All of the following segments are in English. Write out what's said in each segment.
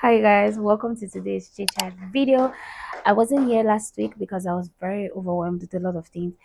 Hi guys, welcome to today's chit-chat video. I wasn't here last week because I was very overwhelmed with a lot of things.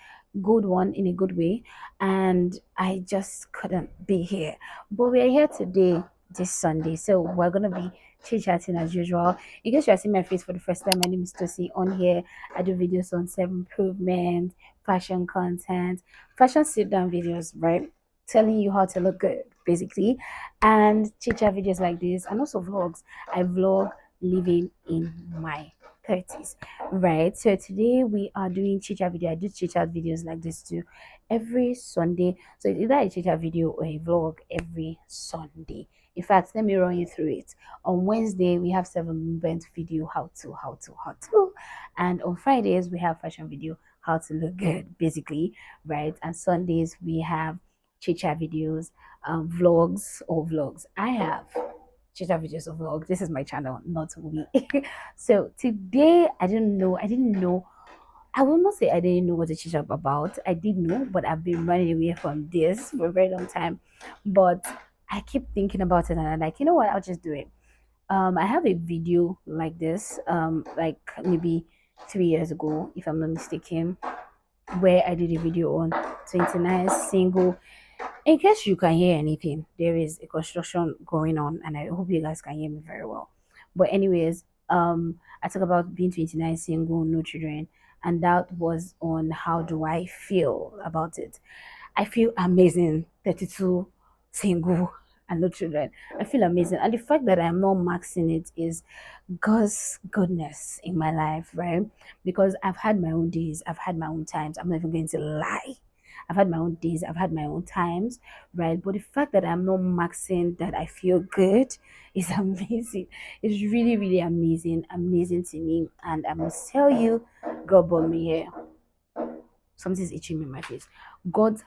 Good one in a good way, and I just couldn't be here. But we are here today, this Sunday, so we're gonna be chit-chatting as usual. In case you are seeing my face for the first time, my name is Tosi. On here, I do videos on self-improvement, fashion content, fashion sit-down videos, right? Telling you how to look good, basically, and chit-chat videos like this, and also vlogs. I vlog living in my 30s, right? So today we are doing chit-chat video. I do chit-chat videos like this too every Sunday. So it's either a chit-chat video or a vlog every Sunday. In fact, let me run you through it. On Wednesday, we have 7 movement video, how to. And on Fridays, we have fashion video, how to look good, basically, right? And Sundays, we have chit-chat videos, vlogs or vlogs. I have chit-chat videos of vlog. This is my channel, not we. So today I didn't know. I will not say I didn't know what to chit-chat about. I did know, but I've been running away from this for a very long time. But I keep thinking about it and I'm like, you know what, I'll just do it. I have a video like this, like maybe 3 years ago, if I'm not mistaken, where I did a video on 29 single. In case you can hear anything, there is a construction going on, and I hope you guys can hear me very well. But anyways, I talk about being 29, single, no children, and that was on how do I feel about it. I feel amazing. 32, single, and no children. I feel amazing, and the fact that I'm not maxing it is God's goodness in my life, right? Because I've had my own days, I've had my own times. I'm not even going to lie. I've had my own days, I've had my own times, right? But the fact that I'm not maxing that I feel good is amazing. It's really, really amazing, amazing to me. And I must tell you, God brought me here. Something's itching me in my face. God,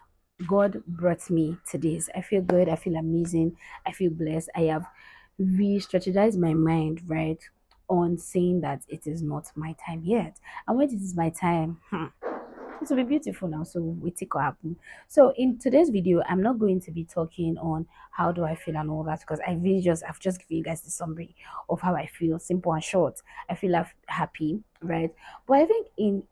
God brought me to this. I feel good. I feel amazing. I feel blessed. I have re-strategized my mind, right, on saying that it is not my time yet. And when it is my time, it will be beautiful now. So we take what happen. So in today's video, I'm not going to be talking on how do I feel and all that because I've just given you guys the summary of how I feel, simple and short. I feel happy, right? But I think in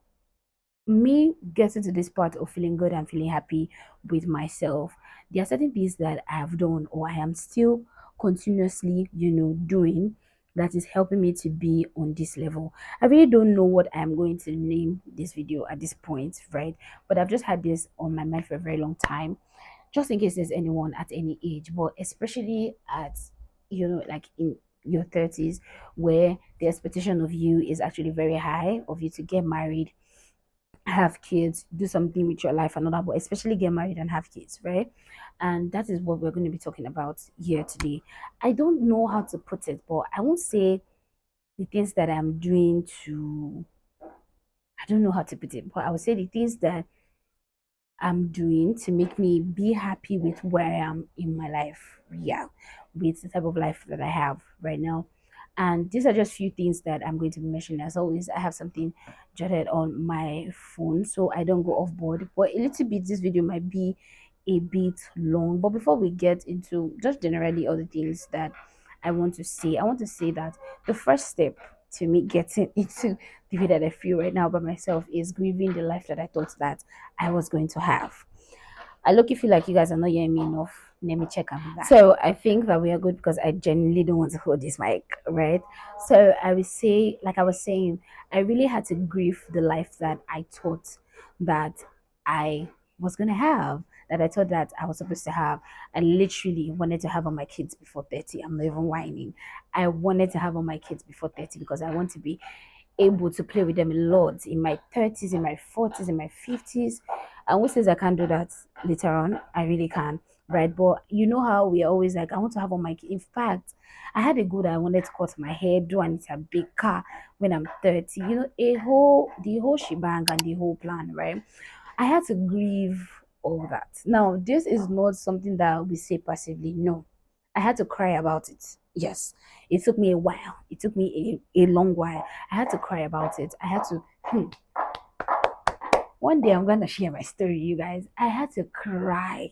me getting to this part of feeling good and feeling happy with myself, there are certain things that I have done or I am still continuously, doing that is helping me to be on this level. I really don't know what I'm going to name this video at this point, right? But I've just had this on my mind for a very long time, just in case there's anyone at any age, but especially at, like in your 30s, where the expectation of you is actually very high of you to get married, have kids, do something with your life and all that, but especially get married and have kids, right? And that is what we're going to be talking about here today. I don't know how to put it, but I won't say the things that I'm doing to, I don't know how to put it, but I would say the things that I'm doing to make me be happy with where I am in my life. Yeah, with the type of life that I have right now. And these are just few things that I'm going to be mentioning. As always, I have something jotted on my phone so I don't go off board. But a little bit, this video might be a bit long. But before we get into just generally all the things that I want to say that the first step to me getting into the way that I feel right now by myself is grieving the life that I thought that I was going to have. I look feel like you guys are not hearing me enough. Let me check and be back. So I think that we are good because I genuinely don't want to hold this mic, right? So I would say, like I was saying, I really had to grieve the life that I thought that I was gonna have, that I thought that I was supposed to have. I literally wanted to have all my kids before 30. I'm not even whining. I wanted to have all my kids before 30 because I want to be able to play with them a lot in my 30s, in my 40s, in my 50s. And who says I can't do that later on? I really can, right? But you know how we are always like, I want to have all my kids. In fact, I had a goal that I wanted to cut my hair, do and it's a big car when I'm 30. The whole shebang and the whole plan, right? I had to grieve all that. Now, this is not something that we say passively. No, I had to cry about it. Yes, it took me a while. It took me a long while. I had to cry about it. I had to. One day I'm gonna share my story, you guys. I had to cry,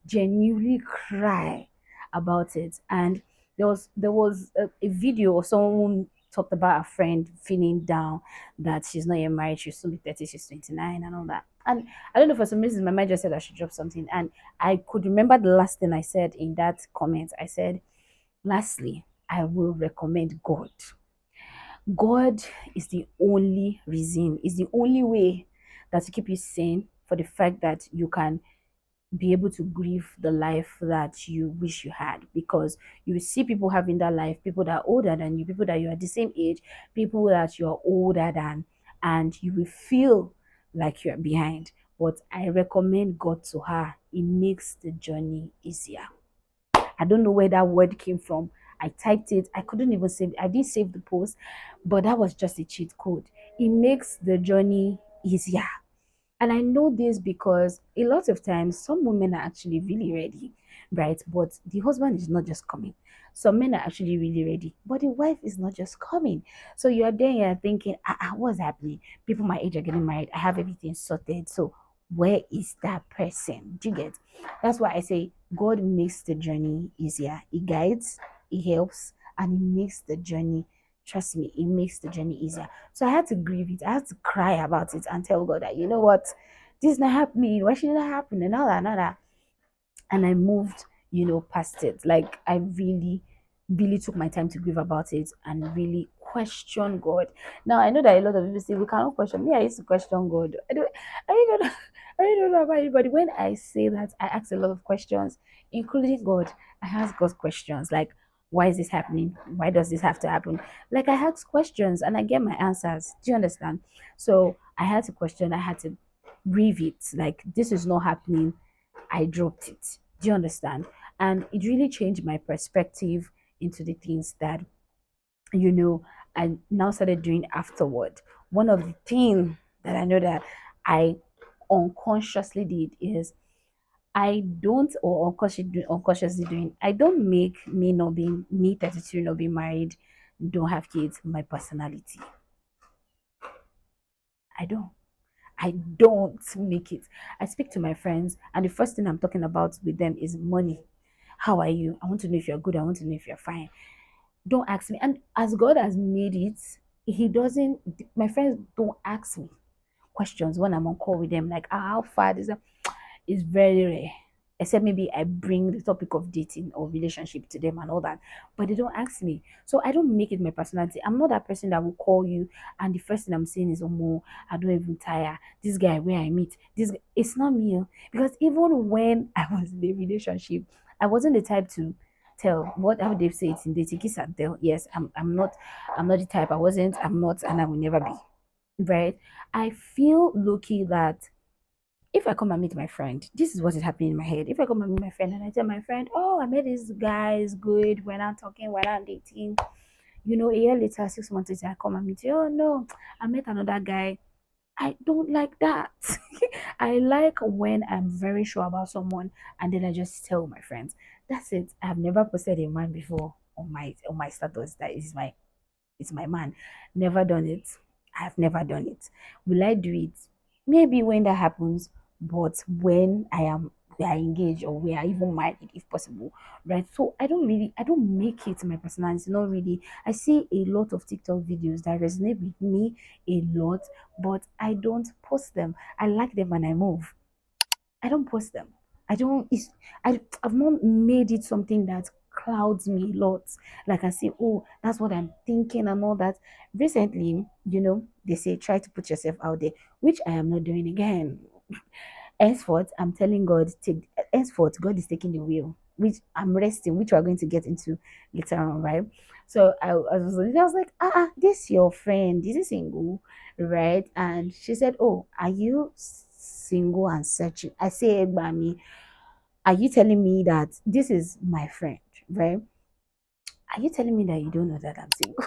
genuinely cry about it, and There was a video of someone talked about a friend feeling down that she's not yet married, she's soon be 30, she's 29 and all that. And I don't know, for some reason my mind just said I should drop something. And I could remember the last thing I said in that comment. I said, lastly, I will recommend God. God is the only reason, is the only way that to keep you sane, for the fact that you can be able to grieve the life that you wish you had. Because you see people having that life, people that are older than you, people that you are the same age, people that you're older than, and you will feel like you're behind. But I recommend God to her. It makes the journey easier. I don't know where that word came from. I typed it. I couldn't even save. I didn't save the post, but that was just a cheat code. It makes the journey easier. And I know this because a lot of times some women are actually really ready, right? But the husband is not just coming. Some men are actually really ready, but the wife is not just coming. So you're there, you're thinking, what's happening? People my age are getting married. I have everything sorted. So where is that person? Do you get? That's why I say God makes the journey easier. He guides, He helps, and He makes the journey. Trust me, it makes the journey easier. So I had to grieve it. I had to cry about it and tell God that, you know what, this is not happening. Why should it not happen? And all that, and all that. And I moved, past it. Like I really, really took my time to grieve about it and really question God. Now I know that a lot of people say we cannot question. Me, I used to question God. I don't know, I don't know about anybody. When I say that, I ask a lot of questions, including God. I ask God questions like, why is this happening? Why does this have to happen? Like I ask questions and I get my answers. Do you understand? So I had to question. I had to grieve it. Like this is not happening. I dropped it. Do you understand? And it really changed my perspective into the things that, you know, I now started doing afterward. One of the things that I know that I unconsciously did is I don't, or unconsciously doing, I don't make me not being, me 32, not being married, don't have kids, my personality. I don't. I don't make it. I speak to my friends, and the first thing I'm talking about with them is money. How are you? I want to know if you're good. I want to know if you're fine. Don't ask me. And as God has made it, He doesn't, my friends don't ask me questions when I'm on call with them, like, how far this is very rare. Except maybe I bring the topic of dating or relationship to them and all that. But they don't ask me. So I don't make it my personality. I'm not that person that will call you and the first thing I'm saying is, oh, more, I don't even tire. This guy where I meet, it's not me. Because even when I was in a relationship, I wasn't the type to tell what, how they say it in dating, kiss and tell. Yes, I'm not the type. I'm not, and I will never be. Right? I feel lucky that if I come and meet my friend, this is what is happening in my head. If I come and meet my friend and I tell my friend, oh, I met this guy, is good, we're not talking, we're not dating. A year later, 6 months later, I come and meet you. Oh no, I met another guy. I don't like that. I like when I'm very sure about someone and then I just tell my friends. That's it. I've never posted a man before on my status. That is my it's my man. Never done it. I've never done it. Will I do it? Maybe when that happens, but when we are engaged or we are even married, if possible, right? So I don't make it my personality, not really. I see a lot of TikTok videos that resonate with me a lot, but I don't post them. I like them and I move. I don't post them. I don't. I've not made it something that clouds me a lot. Like I say, oh, that's what I'm thinking and all that. Recently, they say try to put yourself out there, which I am not doing again. Henceforth, I'm telling God, henceforth, God is taking the wheel, which I'm resting, which we're going to get into later on, right? So I was like, this your friend, is he single, right? And she said, oh, are you single and searching? I say, Mami, are you telling me that this is my friend, right? Are you telling me that you don't know that I'm single?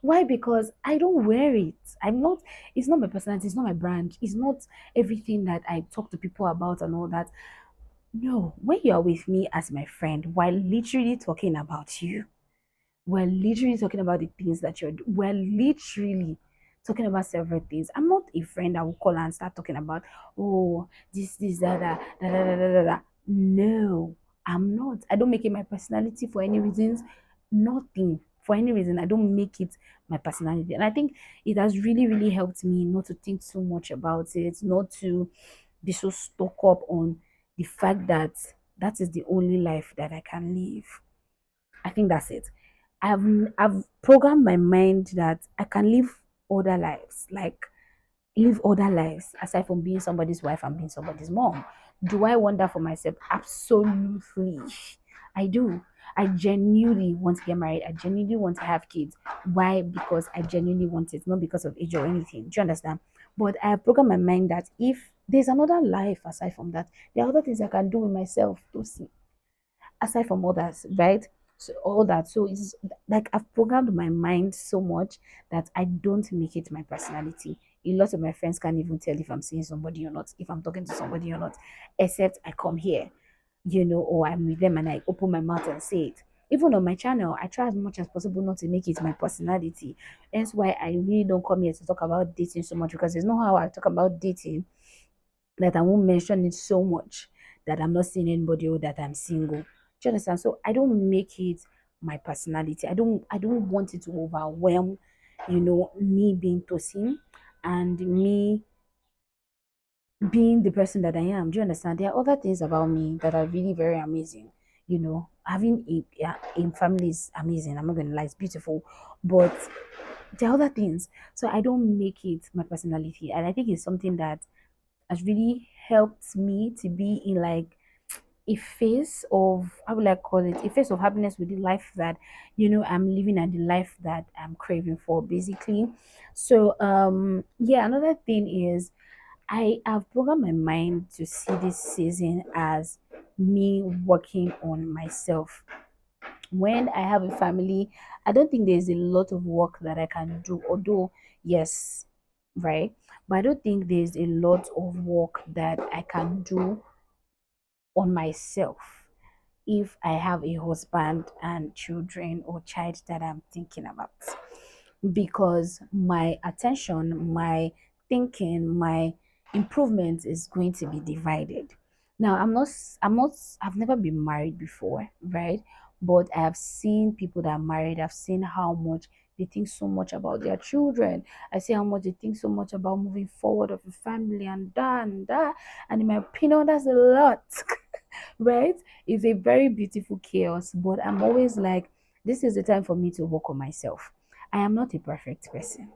Why? Because I don't wear it. I'm not, it's not my personality, it's not my brand, it's not everything that I talk to people about and all that. No, when you are with me as my friend, while literally talking about you, we're literally talking about the things that we're literally talking about several things. I'm not a friend that will call and start talking about, oh, this, that, that, da, da, da, da, da, da. No. I'm not. I don't make it my personality for any reasons. Nothing. For any reason, I don't make it my personality. And I think it has really, really helped me not to think so much about it, not to be so stuck up on the fact that that is the only life that I can live. I think that's it. I've I've programmed my mind that I can live other lives, like live other lives aside from being somebody's wife and being somebody's mom. Do I want that for myself? Absolutely. I do. I genuinely want to get married. I genuinely want to have kids. Why? Because I genuinely want it, not because of age or anything. Do you understand? But I have programmed my mind that if there's another life aside from that, there are other things I can do with myself to see aside from others, right? So all that. So it's like I've programmed my mind so much that I don't make it my personality. A lot of my friends can't even tell if I'm seeing somebody or not, if I'm talking to somebody or not, except I come here, or I'm with them and I open my mouth and say it. Even on my channel, I try as much as possible not to make it my personality. That's why I really don't come here to talk about dating so much, because there's no how I talk about dating that I won't mention it so much that I'm not seeing anybody or that I'm single. Do you understand? So I don't make it my personality. I don't want it to overwhelm, me being Tosin and me being the person that I am. Do you understand? There are other things about me that are really very amazing. Having a family is amazing. I'm not gonna lie, it's beautiful. But there are other things. So I don't make it my personality. And I think it's something that has really helped me to be in like a phase of, how will I call it, a phase of happiness with the life that I'm living, and the life that I'm craving for, basically. So yeah, another thing is I have programmed my mind to see this season as me working on myself. When I have a family, I don't think there's a lot of work that I can do, although yes, right, but I don't think there's a lot of work that I can do on myself if I have a husband and children or child that I'm thinking about, because my attention, my thinking, my improvement is going to be divided. Now, I've never been married before, right? But I have seen people that are married. I've seen how much they think so much about their children. I see how much they think so much about moving forward of a family and that and that. And in my opinion, that's a lot. Right? It's a very beautiful chaos, but I'm always like, this is the time for me to work on myself. I am not a perfect person.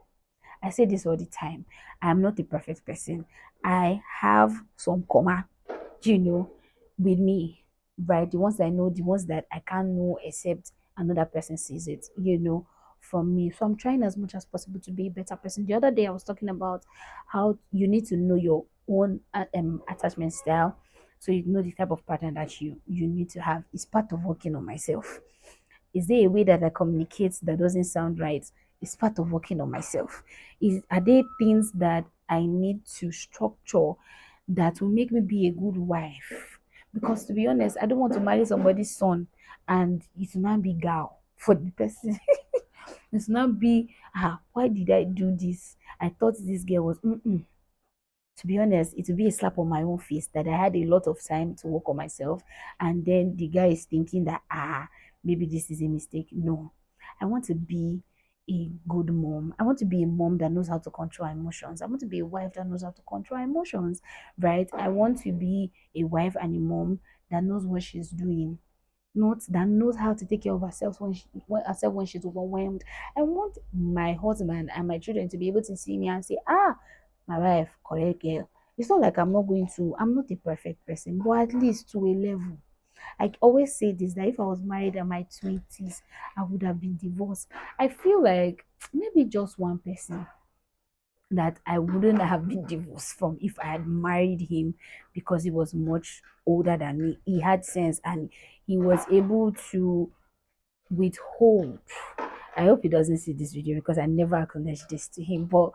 I say this all the time. I am not a perfect person. I have some comma, you know, with me, right? The ones that I know, the ones that I can't know except another person sees it, from me. So I'm trying as much as possible to be a better person. The other day I was talking about how you need to know your own attachment style, so you know the type of partner that you need to have. It's part of working on myself. Is there a way that I communicate that doesn't sound right? It's part of working on myself. Are there things that I need to structure that will make me be a good wife? Because to be honest, I don't want to marry somebody's son and it will not be gal for the person. It will not be, why did I do this? I thought this girl was. To be honest, it will be a slap on my own face that I had a lot of time to work on myself, and then the guy is thinking that maybe this is a mistake. No, I want to be a good mom. I want to be a mom that knows how to control her emotions. I want to be a wife that knows how to control her emotions, right? I want to be a wife and a mom that knows what she's doing, not that knows how to take care of herself when she's overwhelmed. I want my husband and my children to be able to see me and say, my wife, correct girl. It's not like I'm not a perfect person, but at least to a level. I always say this, that if I was married in my 20s, I would have been divorced. I feel like maybe just one person that I wouldn't have been divorced from if I had married him, because he was much older than me. He had sense and he was able to withhold. I hope he doesn't see this video because I never acknowledged this to him, but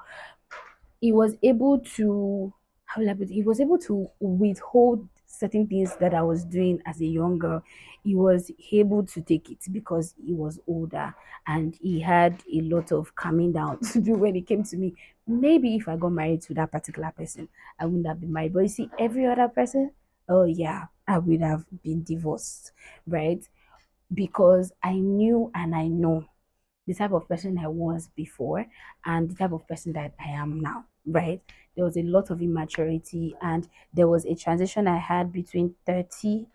he was able to, how will I put it? He was able to withhold certain things that I was doing as a young girl. He was able to take it because he was older and he had a lot of calming down to do when it came to me. Maybe if I got married to that particular person, I wouldn't have been married. But you see, every other person, oh yeah. I would have been divorced, right? Because I knew and I know the type of person I was before and the type of person that I am now, right? There was a lot of immaturity and there was a transition I had between 30,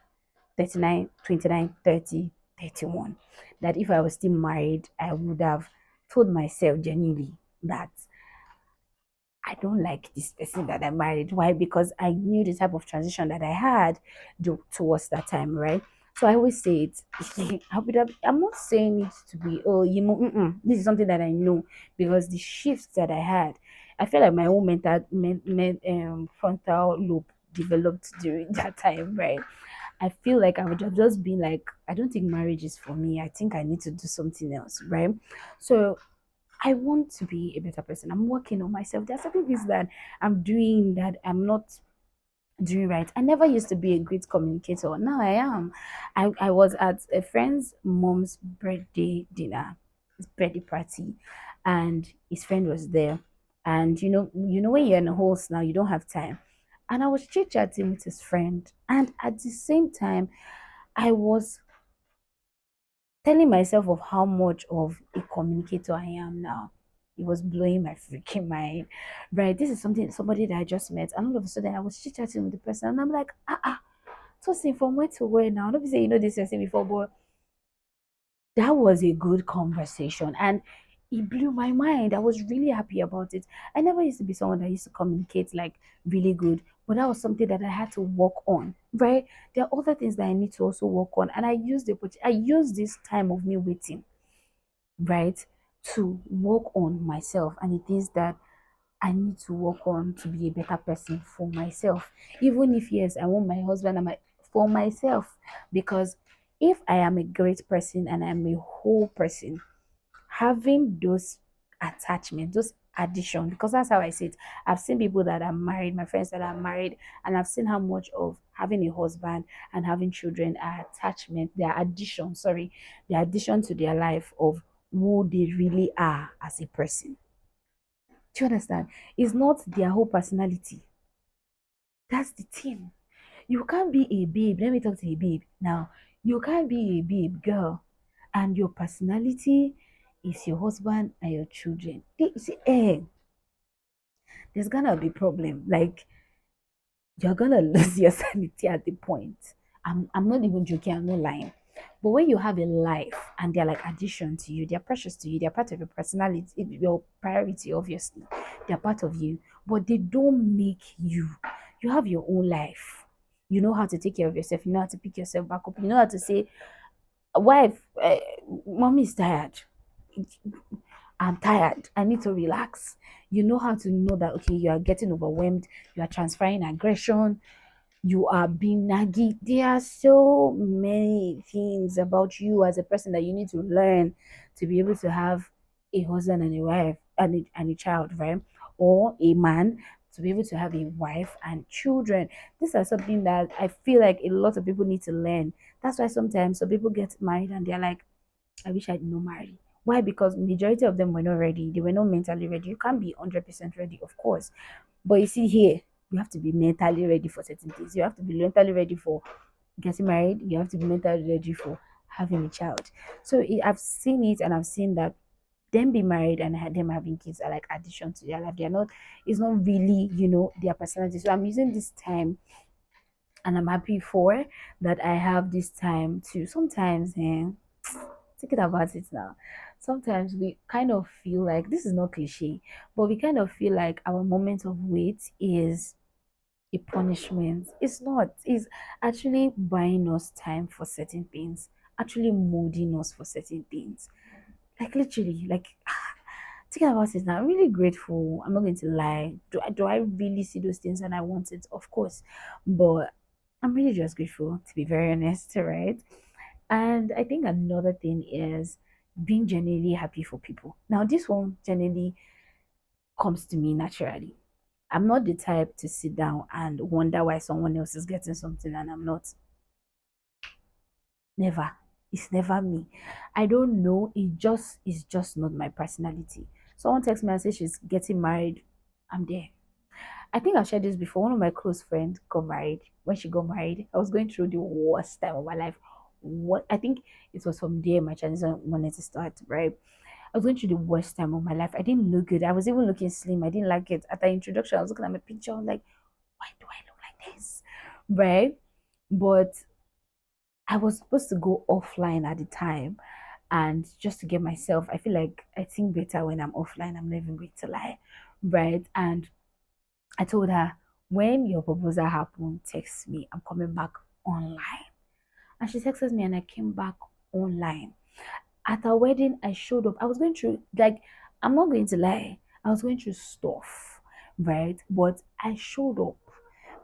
39, 29, 30, 31. That if I was still married, I would have told myself genuinely that I don't like this person that I married. Why? Because I knew the type of transition that I had towards that time, right? So I always say it. I would have, I'm not saying it to be, oh, this is something that I know because the shifts that I had, I feel like my own frontal lobe developed during that time, right? I feel like I would have just been like, I don't think marriage is for me. I think I need to do something else, right? So I want to be a better person. I'm working on myself. There are certain things that I'm doing that I'm not doing right. I never used to be a great communicator. Now I am. I was at a friend's mom's birthday dinner, his birthday party, and his friend was there. And you know when you're in a host now, you don't have time. And I was chit-chatting with his friend. And at the same time, I was telling myself of how much of a communicator I am now. It was blowing my freaking mind. Right. This is somebody that I just met. And all of a sudden I was chit chatting with the person and I'm like, tossing from where to where now. Don't be saying this person before, but that was a good conversation and it blew my mind. I was really happy about it. I never used to be someone that used to communicate like really good, but that was something that I had to work on, right? There are other things that I need to also work on, and I used this time of me waiting, right, to work on myself and the things that I need to work on to be a better person for myself. Even if yes, I want my husband and my for myself, because if I am a great person and I'm a whole person, having those attachments, those addition, because that's how I see it. I've seen people that are married, my friends that are married, and I've seen how much of having a husband and having children are attachment, their addition, sorry, their addition to their life of who they really are as a person. Do you understand? It's not their whole personality. That's the thing. You can't be a babe. Let me talk to a babe. Now, you can't be a babe girl and your personality is your husband and your children. See, there's gonna be problem. Like you're gonna lose your sanity at the point. I'm not even joking, I'm not lying. But when you have a life and they're like addition to you, they're precious to you, they're part of your personality, your priority, obviously. They're part of you, but they don't make you. You have your own life. You know how to take care of yourself, you know how to pick yourself back up, you know how to say, wife, mommy is tired. I'm tired. I need to relax. You know how to know that okay, you are getting overwhelmed, you are transferring aggression, you are being naggy. There are so many things about you as a person that you need to learn to be able to have a husband and a wife and a child, right? Or a man to be able to have a wife and children. These are something that I feel like a lot of people need to learn. That's why sometimes some people get married and they're like, I wish I did not marry. Why? Because majority of them were not ready. They were not mentally ready. You can't be 100% ready, of course. But you see here, you have to be mentally ready for certain things. You have to be mentally ready for getting married. You have to be mentally ready for having a child. So I've seen it and I've seen that them be married and them having kids are like addition to their life. They're not, it's not really, their personality. So I'm using this time and I'm happy for that I have this time to sometimes, thinking about it now, sometimes we kind of feel like this is not cliche, but we kind of feel like our moment of wait is a punishment. It's not. It's actually buying us time for certain things, actually molding us for certain things. Like literally, like thinking about it now, I'm really grateful. I'm not going to lie. Do I really see those things and I want it? Of course. But I'm really just grateful to be very honest, right? And I think another thing is being genuinely happy for people. Now, this one generally comes to me naturally. I'm not the type to sit down and wonder why someone else is getting something and I'm not. Never. It's never me. I don't know. It's just not my personality. Someone texts me and says she's getting married. I'm there. I think I've shared this before. One of my close friends got married. When she got married, I was going through the worst time of my life. What I think it was from there my transition wanted to start, right? I was going through the worst time of my life. I didn't look good. I was even looking slim. I didn't like it. At the introduction, I was looking at my picture. I was like, why do I look like this? Right? But I was supposed to go offline at the time. And just to get myself, I feel like I think better when I'm offline. I'm not even going to lie. Right? And I told her, when your proposal happened, text me. I'm coming back online. And she texted me and I came back online. At our wedding, I showed up. I was going through, like, I'm not going to lie, I was going through stuff, right? But I showed up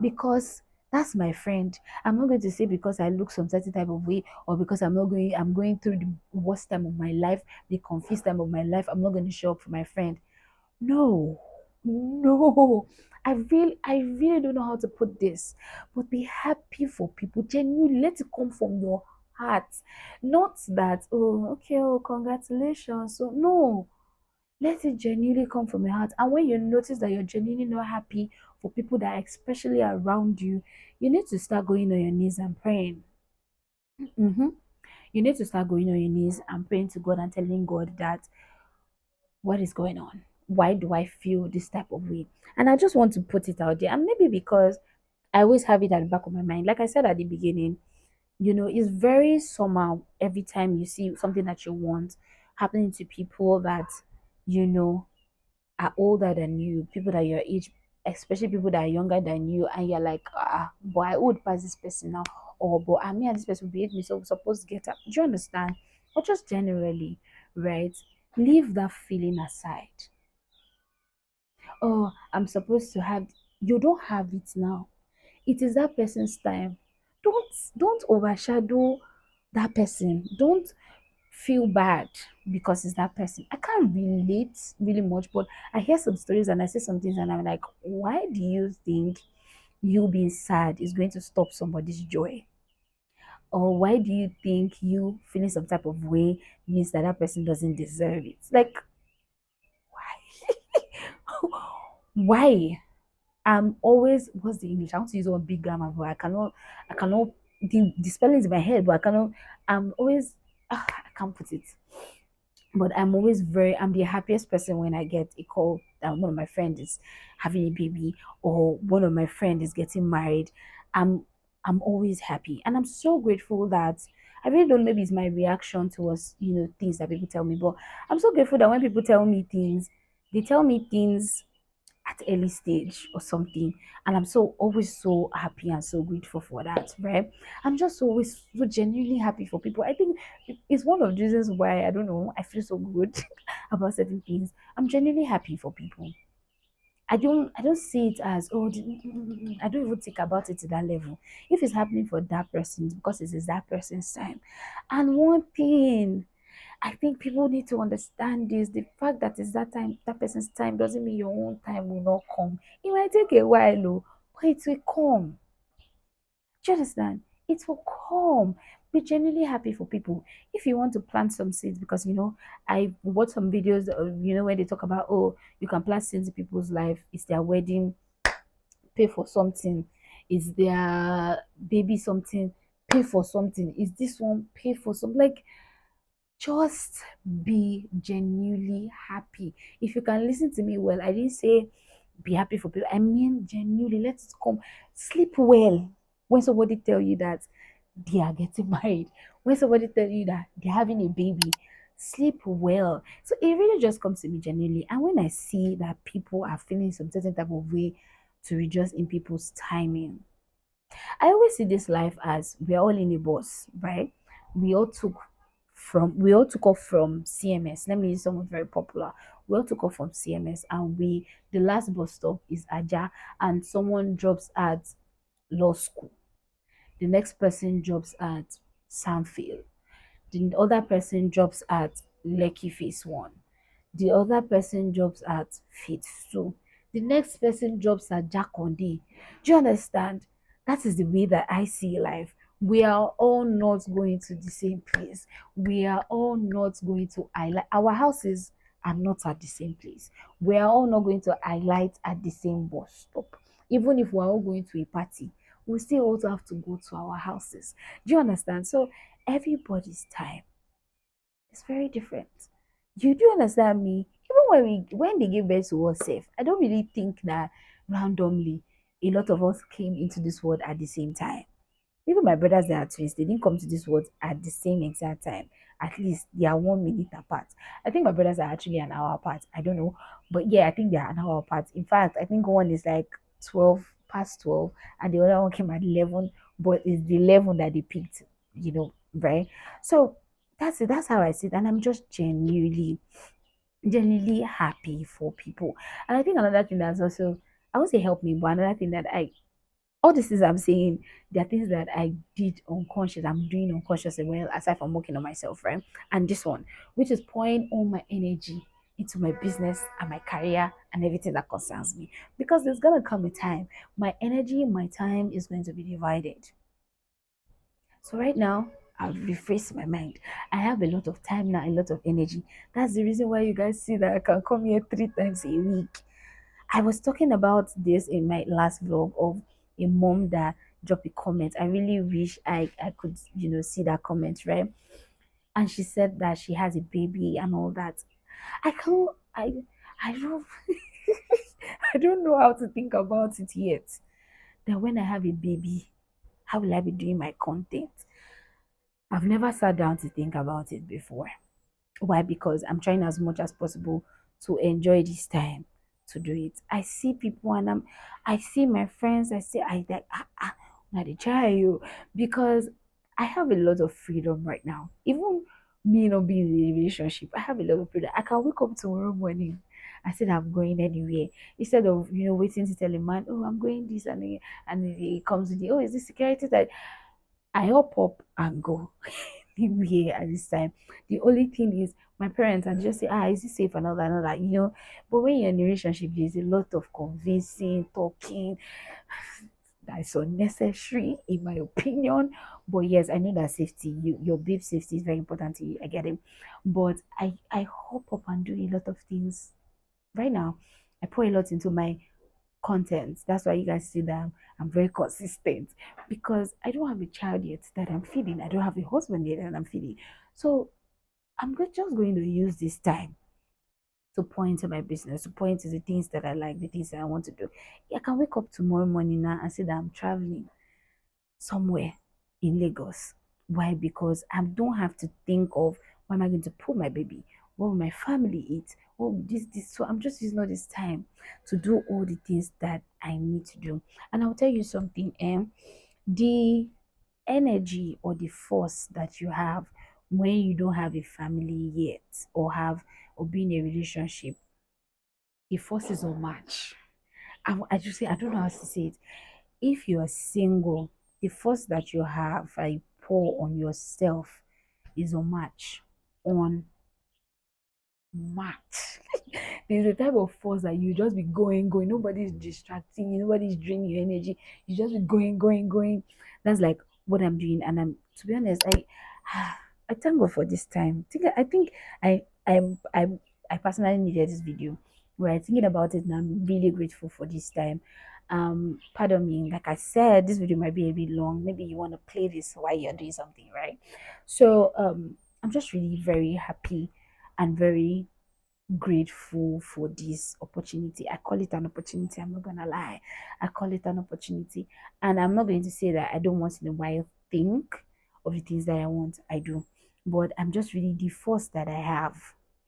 because that's my friend. I'm not going to say because I look some certain type of way or because I'm going through the worst time of my life, the confused time of my life. I'm not going to show up for my friend. No, no. I really don't know how to put this, but be happy for people. Genuinely, let it come from your heart. Not that, oh, okay, oh, congratulations. So, no, let it genuinely come from your heart. And when you notice that you're genuinely not happy for people that are especially around you, you need to start going on your knees and praying. hmm You need to start going on your knees and praying to God and telling God that what is going on? Why do I feel this type of way? And I just want to put it out there. And maybe because I always have it at the back of my mind. Like I said at the beginning, it's very somehow every time you see something that you want happening to people that you know are older than you, people that your age, especially people that are younger than you, and you're like, but I would pass this person now, or but I mean, this person behave me, so we're supposed to get up. Do you understand? Or just generally, right? Leave that feeling aside. Oh, I'm supposed to have. You don't have it now. It is that person's time. Don't overshadow that person. Don't feel bad because it's that person. I can't relate really much, but I hear some stories and I see some things and I'm like, why do you think you being sad is going to stop somebody's joy? Or why do you think you feeling some type of way means that that person doesn't deserve it? Like, why? I'm always, what's the English? I want to use one big grammar, but I cannot, the spelling is in my head, but I cannot, I'm always, I can't put it. But I'm the happiest person when I get a call that one of my friends is having a baby or one of my friends is getting married. I'm, I'm always happy. And I'm so grateful that I really don't know, maybe it's my reaction towards, things that people tell me, but I'm so grateful that when people tell me things, they tell me things at early stage or something, and I'm so always so happy and so grateful for that, right? I'm just always so genuinely happy for people. I think it's one of the reasons why, I don't know, I feel so good about certain things. I'm genuinely happy for people. I don't see it as, oh, I don't even think about it to that level. If it's happening for that person, it's because it is that person's time. And one thing I think people need to understand this: the fact that it's that time, that person's time, doesn't mean your own time will not come. It might take a while, oh, but it will come. Do you understand? It will come. Be genuinely happy for people. If you want to plant some seeds, because I watched some videos, where they talk about, oh, you can plant seeds in people's life. It's their wedding, pay for something. It's their baby something, pay for something. Is this one, pay for something? Like, just be genuinely happy. If you can listen to me well, I didn't say be happy for people. I mean genuinely, let it come. Sleep well when somebody tell you that they are getting married. When somebody tell you that they're having a baby, sleep well. So it really just comes to me genuinely. And when I see that people are feeling some certain type of way to rejoice in people's timing, I always see this life as we're all in a bus, right? We all took we all took off from CMS. Let me use someone very popular. We all took off from CMS and the last bus stop is Aja, and someone drops at law school. The next person drops at Sanfield. The other person drops at Lekki Phase 1. The other person drops at Phase 2. The next person drops at Jakonde. Do you understand? That is the way that I see life. We are all not going to the same place. We are all not going to island. Our houses are not at the same place. We are all not going to alight at the same bus stop. Even if we're all going to a party, we still also have to go to our houses. Do you understand? So everybody's time is very different. You do understand me? Even when they give birth to us safe, I don't really think that randomly a lot of us came into this world at the same time. Even my brothers that are twins, they didn't come to this world at the same exact time. At least they are 1 minute apart. I think my brothers are actually an hour apart. I don't know. But yeah, I think they are an hour apart. In fact, I think one is like 12 past 12 and the other one came at 11, but it's the 11 that they picked, right? So that's it. That's how I see it. And I'm just genuinely happy for people. And I think another thing that's also, I would say helped me, but another thing that all these things I'm saying, there are things that I did unconscious, I'm doing unconscious as well, aside from working on myself, right? And this one, which is pouring all my energy into my business and my career and everything that concerns me. Because there's gonna come a time, my energy, my time is going to be divided. So right now, I've rephrased my mind. I have a lot of time now, a lot of energy. That's the reason why you guys see that I can come here 3 times a week. I was talking about this in my last vlog of a mom that dropped a comment. I really wish I could, see that comment, right? And she said that she has a baby and all that. I can't I don't I don't know how to think about it yet. That when I have a baby, how will I be doing my content? I've never sat down to think about it before. Why? Because I'm trying as much as possible to enjoy this time to do it. I see people and I see my friends, I say I like not a child because I have a lot of freedom right now. Even me not being in a relationship, I have a lot of freedom. I can wake up tomorrow morning. I said I'm going anywhere instead of waiting to tell a man, oh, I'm going this and he comes with the, oh, is this security that I hop up and go anywhere at this time. The only thing is my parents and just say, is it safe and all that and all that. But when you're in a relationship, there's a lot of convincing, talking that is unnecessary, in my opinion. But yes, I know that safety, your babe safety is very important to you. I get it. But I hop up and do a lot of things right now. I pour a lot into my content. That's why you guys see that I'm very consistent because I don't have a child yet that I'm feeding. I don't have a husband yet that I'm feeding. So just going to use this time to point to my business, to point to the things that I like, the things that I want to do. I can wake up tomorrow morning now and say that I'm traveling somewhere in Lagos. Why? Because I don't have to think of where am I going to put my baby? What will my family eat? Oh, this. So I'm just using all this time to do all the things that I need to do. And I'll tell you something, the energy or the force that you have when you don't have a family yet or be in a relationship, the force is unmatched. I just say I don't know how to say it. If you're single, the force that you have I pour on yourself is unmatched. Unmatched. There's a type of force that you just be going. Nobody's distracting you, nobody's draining your energy. You just be going. That's like what I'm doing. And I'm to be honest, I thank God for this time. I think I personally needed this video. We're thinking about it and I'm really grateful for this time. Pardon me, like I said, this video might be a bit long. Maybe you want to play this while you're doing something, right? So I'm just really very happy and very grateful for this opportunity. I call it an opportunity. I'm not gonna lie. I call it an opportunity. And I'm not going to say that I don't once in a while think of the things that I want. I do. But I'm just really the force that I have.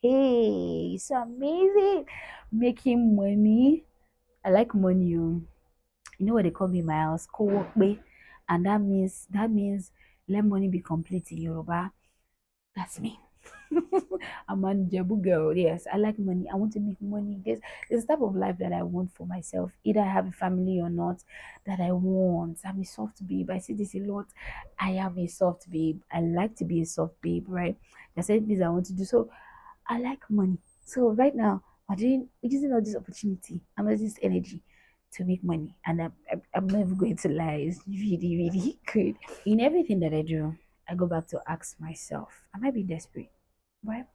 Hey, it's amazing. Making money. I like money. Oh. You know what they call me in my house? Co-work pay. And that means let money be complete in Yoruba. That's me. I'm a Jebu girl. Yes, I like money. I want to make money. There's a type of life that I want for myself. Either I have a family or not, that I want. I'm a soft babe. I see this a lot. I am a soft babe. I like to be a soft babe, right? There's certain things I want to do. So I like money. So right now, we're using all this opportunity and all this energy to make money. And I'm never going to lie. It's really good. In everything that I do, I go back to ask myself, am I being desperate? Right?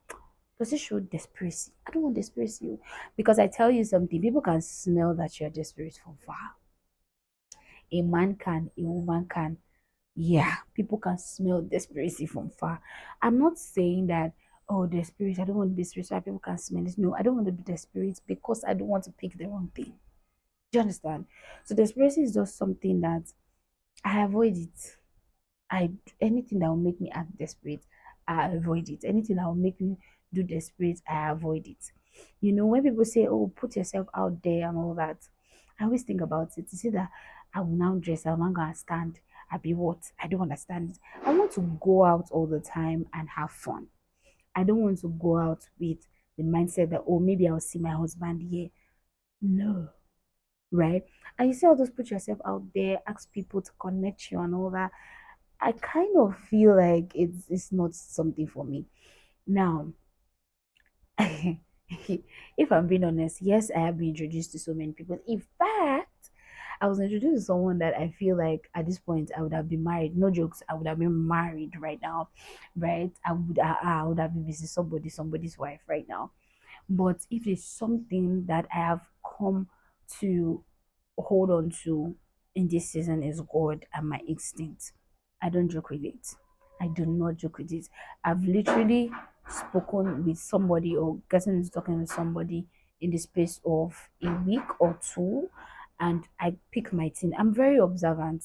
Does it show desperation? I don't want desperation because I tell you something, people can smell that you're desperate from far. A man can, a woman can. Yeah, people can smell desperation from far. I'm not saying that, oh, desperate, I don't want to be spiritual, people can smell it. No, I don't want to be desperate because I don't want to pick the wrong thing. Do you understand? So desperation is just something that I avoid it. I anything that will make me act desperate, I avoid it. Anything that will make me do desperate, I avoid it. When people say, "Oh, put yourself out there" and all that, I always think about it. You see that I will now dress, I'm not gonna stand. I be what? I don't understand it. I want to go out all the time and have fun. I don't want to go out with the mindset that, oh, maybe I'll see my husband here. No, right? And you see all those put yourself out there, ask people to connect you and all that. I kind of feel like it's not something for me. Now, if I'm being honest, yes, I have been introduced to so many people. In fact, I was introduced to someone that I feel like at this point I would have been married. No jokes, I would have been married right now, right? I would have been visiting somebody's wife right now. But if it's something that I have come to hold on to in this season is God and my instinct. I don't joke with it. I do not joke with it. I've literally spoken with somebody or gotten into talking with somebody in the space of a week or two, and I pick my thing. I'm very observant.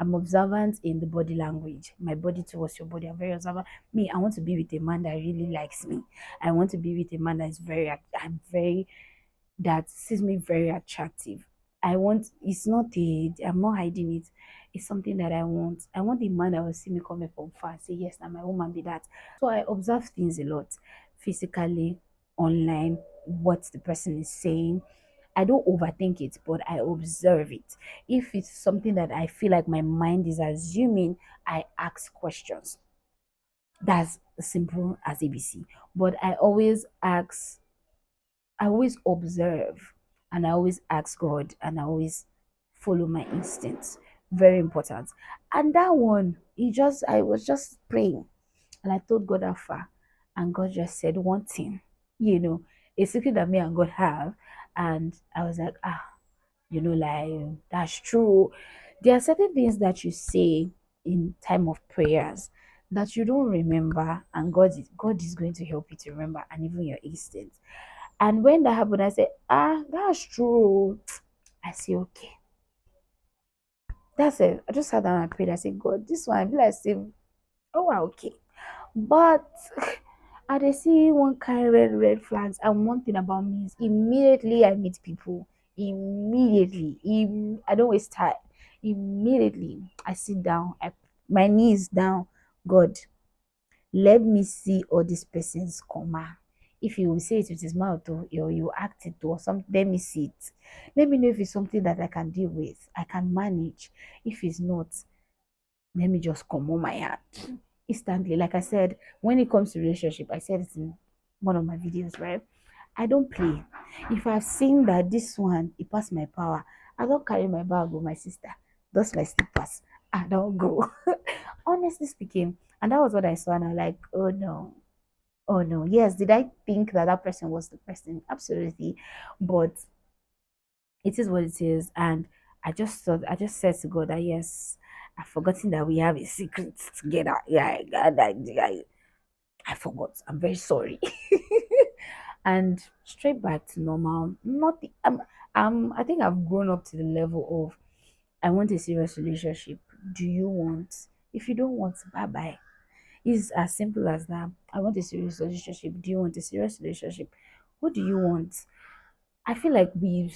I'm observant in the body language. My body towards your body. I'm very observant. Me, I want to be with a man that really likes me. I want to be with a man that is I'm very that sees me very attractive. It's not I'm not hiding it. It's something that I want. I want the man that will see me coming from far and say, yes, now my woman be that. So I observe things a lot, physically, online, what the person is saying. I don't overthink it, but I observe it. If it's something that I feel like my mind is assuming, I ask questions. That's simple as ABC. But I always observe and I always ask God and I always follow my instincts. Very important. And that one, I was just praying and I told God how far. And God just said one thing, you know, a secret that me and God have. And I was like, like that's true. There are certain things that you say in time of prayers that you don't remember, and God is going to help you to remember, and even your instincts. And when that happened, I said, that's true. I say, okay. That's it. I just sat down and prayed. I said, God, this one, I feel like saying, oh, wow, okay. But I dey see one kind red flags. And one thing about me is immediately I meet people. Immediately. I don't waste time. Immediately I sit down. My knees down. God, let me see all these persons comma. If you will say it with his mouth or you act it or something, let me see it. Let me know if it's something that I can deal with, I can manage. If it's not, let me just come on my hand instantly. Like I said, when it comes to relationship, I said it in one of my videos, right? I don't play. If I've seen that this one it passed my power, I don't carry my bag with my sister. That's my slippers. I don't go. Honestly speaking, and that was what I saw, and I'm like, oh no, oh no. Yes, did I think that that person was the person? Absolutely, but it is what it is, and I just said to God that yes, I've forgotten that we have a secret together. Yeah, I forgot. I'm very sorry. And straight back to normal. Not the, I think I've grown up to the level of I want a serious relationship. Do you want? If you don't want, bye bye. It's as simple as that. I want a serious relationship. Do you want a serious relationship? What do you want? I feel like we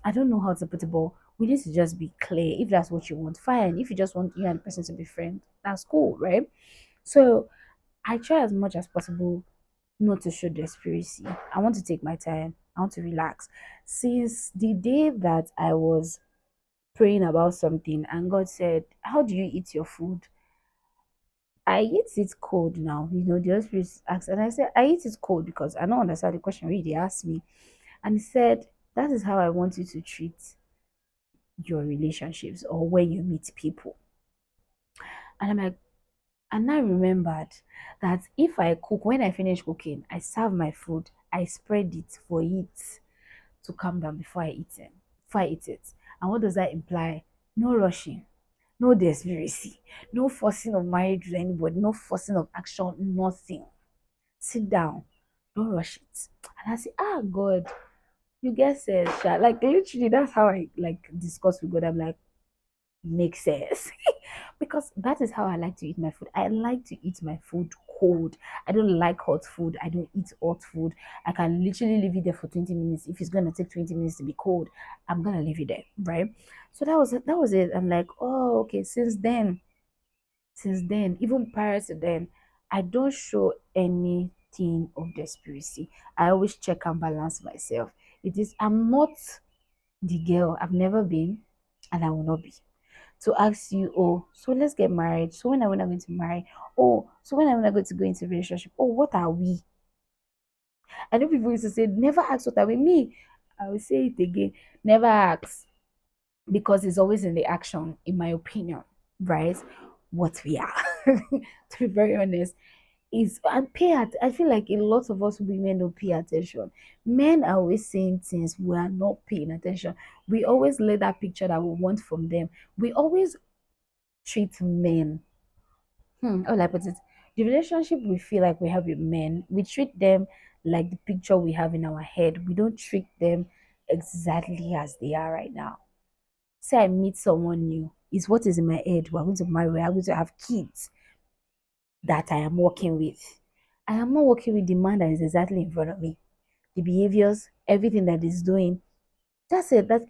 I don't know how to put it, but we need to just be clear. If that's what you want, fine. If you just want you and the person to be friends, that's cool, right? So I try as much as possible not to show desperation. I want to take my time. I want to relax. Since the day that I was praying about something and God said, how do you eat your food? I eat it cold now. The Holy Spirit asked, and I said, I eat it cold because I don't understand the question really asked me. And he said, that is how I want you to treat your relationships or when you meet people. And I'm like, And I remembered that if I cook, when I finish cooking, I serve my food, I spread it for it to calm down before I eat it. Before I eat it. And what does that imply? No rushing, no despeраcy, no forcing of marriage with anybody, no forcing of action, nothing. Sit down, don't rush it. And I say, ah, God, you get sense, sha. Like literally, that's how I like discuss with God. I'm like, makes sense. Because that is how I like to eat my food. I like to eat my food cold. I don't like hot food. I don't eat hot food. I can literally leave it there for 20 minutes. If it's gonna take 20 minutes to be cold, I'm gonna leave it there, right? So that was it. I'm like, oh, okay. Since then, even prior to then, I don't show anything of desperation. I always check and balance myself. It is I'm not the girl. I've never been, and I will not be to ask you, oh, so let's get married. So when are we not going to marry? Oh, so when are we not going to go into a relationship? Oh, what are we? I know people used to say, never ask what are we. Me, I will say it again. Never ask because it's always in the action, in my opinion, right? What we are. To be very honest, is and I feel like a lot of us women don't pay attention. Men are always saying things we are not paying attention. We always let that picture that we want from them. We always treat men. How will I put it? The relationship we feel like we have with men, we treat them like the picture we have in our head. We don't treat them exactly as they are right now. Say I meet someone new, is what is in my head. We're going to marry, we're going to have kids that I am working with. I am not working with the man that is exactly in front of me. The behaviors, everything that is doing. That's it. That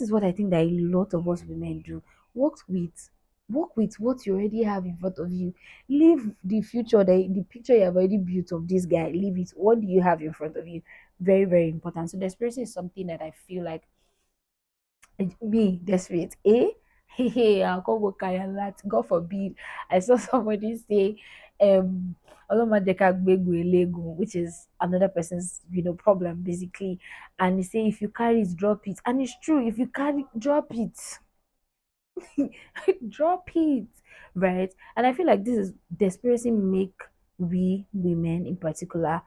is what I think that a lot of us women do. Work with work with what you already have in front of you. Leave the future, the picture you have already built of this guy. Leave it. What do you have in front of you? Very, very important. So desperation is something that I feel like me desperate. Hey, I'll go work a lot. God forbid. I saw somebody say, "Olomadeka gbegu elego," which is another person's problem basically. And he say if you carry it, drop it. And it's true, if you carry drop it, drop it. Right. And I feel like this is desperation make we women in particular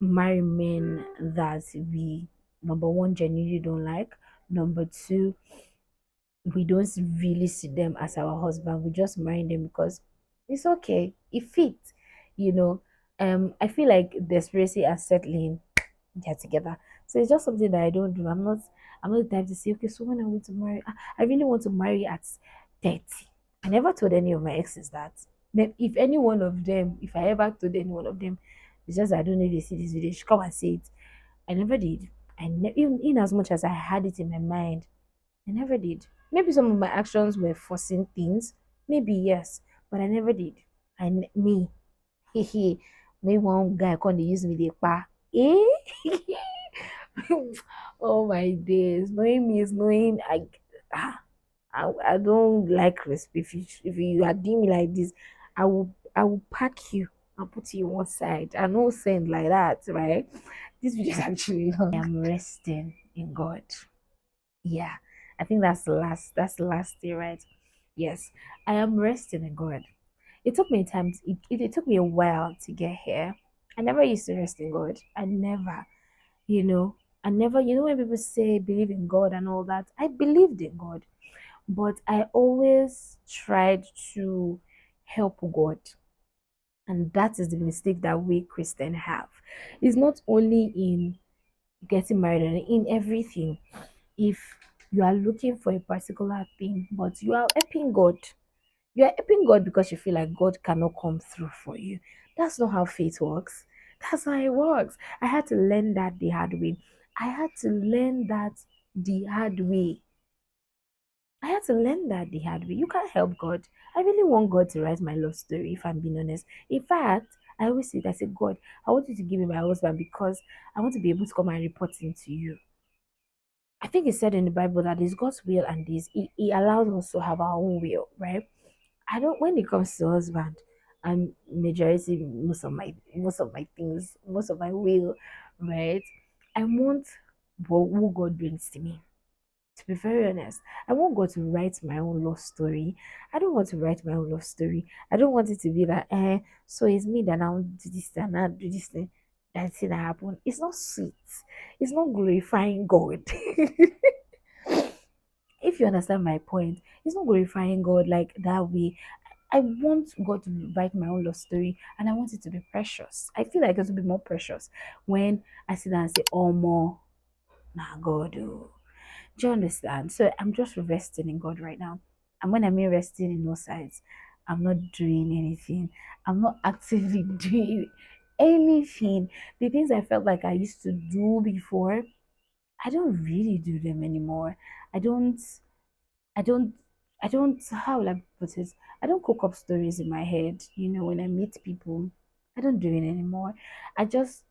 marry men that we number one genuinely don't like. Number two, we don't really see them as our husband. We just marry them because it's okay. It fits, you know. I feel like desperation and settling they're together. So it's just something that I don't do. I'm not the type to say, okay, so when I want to marry, I really want to marry at 30. I never told any of my exes that. If any one of them, if I ever told any one of them, it's just I don't know if they see this video, they should come and say it. I never did. Even in as much as I had it in my mind, I never did. Maybe some of my actions were forcing things. Maybe yes, but I never did. Me, hehe. Me one guy come dey use me dey pa. Eh? Oh my days. Knowing me is knowing ah, I don't like respect. If you are doing me like this, I will pack you and put you one side. I no send like that, right? This video is actually long. I am resting in God. Yeah, I think that's the last thing, right? Yes, I am resting in God. It took me time. It took me a while to get here. I never used to rest in God. I never, you know, I never. When people say believe in God and all that, I believed in God, but I always tried to help God, and that is the mistake that we Christians have. It's not only in getting married and in everything. If you are looking for a particular thing, but you are helping God because you feel like God cannot come through for you. That's not how faith works. That's how it works. I had to learn that the hard way. I had to learn that the hard way. I had to learn that the hard way. You can't help God. I really want God to write my love story, if I'm being honest. In fact, I always say that I say, God, I want you to give me my husband because I want to be able to come and report him to you. I think it said in the Bible that it's God's will and this He allows us to have our own will, right? I don't when it comes to husband, I'm majority most of my things, most of my will, right? I want who God brings to me. To be very honest, I want God to write my own love story. I don't want to write my own love story. I don't want it to be that, so it's me that now do this and now do this thing. That's it that happened. It's not sweet. It's not glorifying God. If you understand my point, it's not glorifying God like that way. I want God to write my own love story and I want it to be precious. I feel like it will be more precious when I sit down and say, oh, more, nah, God. Oh. Do you understand? So I'm just resting in God right now. And when I mean resting in all sides, I'm not doing anything. I'm not actively doing anything. The things I felt like I used to do before, I don't really do them anymore. I don't I don't how will I put it? I don't cook up stories in my head, when I meet people. I don't do it anymore. I don't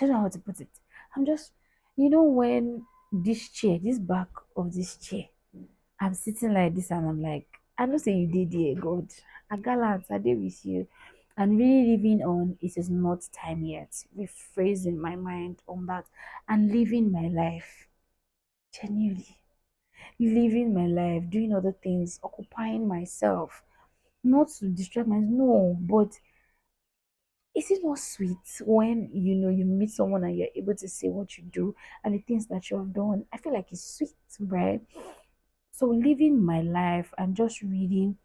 know how to put it. I'm just when this back of this chair, I'm sitting like this and I'm like, I know say you did here, God. I gallant, I did with you. And really living on it is not time yet. Rephrasing my mind on that and living my life genuinely living my life, doing other things, occupying myself, not to distract myself. No, but is it not sweet when you meet someone and you're able to say what you do and the things that you have done? I feel like it's sweet, right? So living my life and just reading,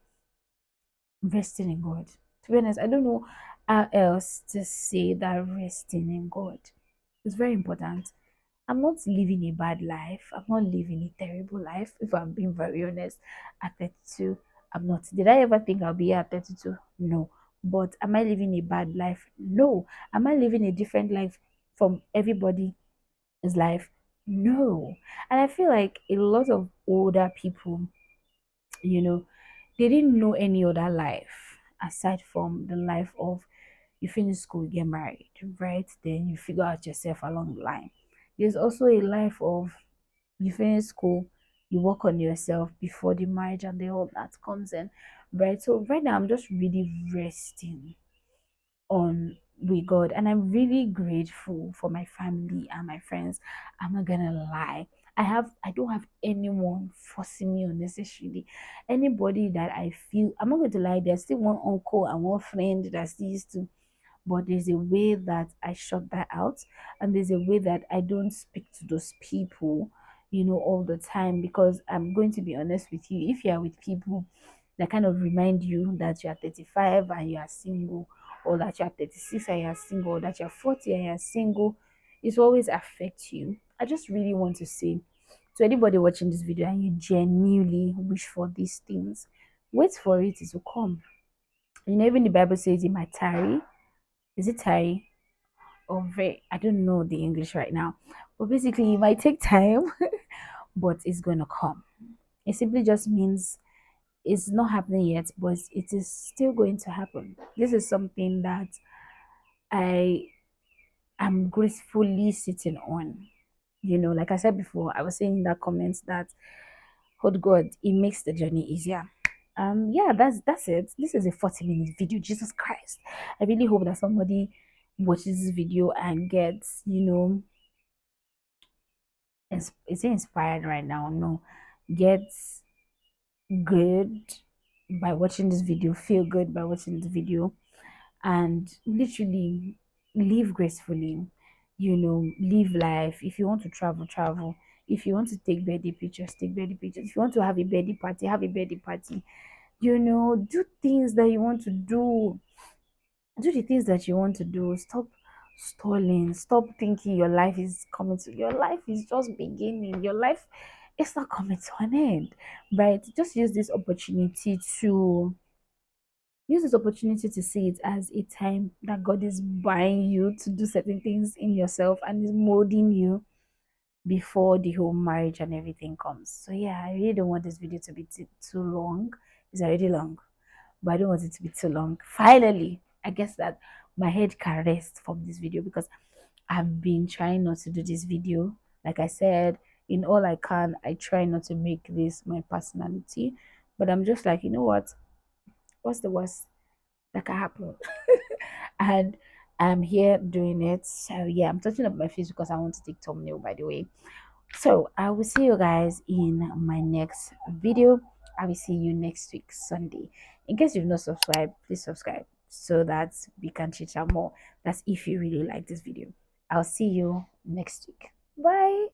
resting in God. To be honest, I don't know how else to say that resting in God. It's very important. I'm not living a bad life. I'm not living a terrible life. If I'm being very honest, at 32, I'm not. Did I ever think I'll be here at 32? No. But am I living a bad life? No. Am I living a different life from everybody's life? No. And I feel like a lot of older people, you know, they didn't know any other life aside from the life of you finish school, you get married, right? Then you figure out yourself along the line. There's also a life of you finish school, you work on yourself before the marriage and the all that comes in, right? So right now I'm just really resting on with God, and I'm really grateful for my family and my friends. I'm not gonna lie. I don't have anyone forcing me unnecessarily. Anybody that I feel I'm not going to lie, there's still one uncle and one friend that still used to, but there's a way that I shut that out, and there's a way that I don't speak to those people, all the time, because I'm going to be honest with you. If you are with people that kind of remind you that you are 35 and you are single, or that you are 36 and you are single, or that you're 40 and you are single, it will always affect you. I just really want to say to anybody watching this video and you genuinely wish for these things, wait for it to come. Even the Bible says it might tarry. Is it tarry? Or very, I don't know the English right now, but basically it might take time, but it's gonna come. It simply just means it's not happening yet, but it is still going to happen. This is something that I am gracefully sitting on. Like I said before, I was saying in that comment that hold God, it makes the journey easier. Yeah, that's it. This is a 40-minute video. Jesus Christ. I really hope that somebody watches this video and gets, is it inspired right now? No, gets good by watching this video, feel good by watching this video, and literally live gracefully. Live life. If you want to travel, travel. If you want to take birthday pictures, take birthday pictures. If you want to have a birthday party, have a birthday party. Do things that you want to do. Do the things that you want to do. Stop stalling. Stop thinking your life is coming to your life is just beginning. Your life is not coming to an end. Right? Just use this opportunity to see it as a time that God is buying you to do certain things in yourself and is molding you before the whole marriage and everything comes. So yeah, I really don't want this video to be too long. It's already long, but I don't want it to be too long. Finally, I guess that my head can rest from this video because I've been trying not to do this video. Like I said, in all I can, I try not to make this my personality. But I'm just like, you know what? What's the worst that can happen? And I'm here doing it. So yeah, I'm touching up my face because I want to take thumbnail, by the way. So I will see you guys in my next video. I will see you next week, Sunday. In case you've not subscribed, please subscribe so that we can chit chat more. That's if you really like this video. I'll see you next week. Bye.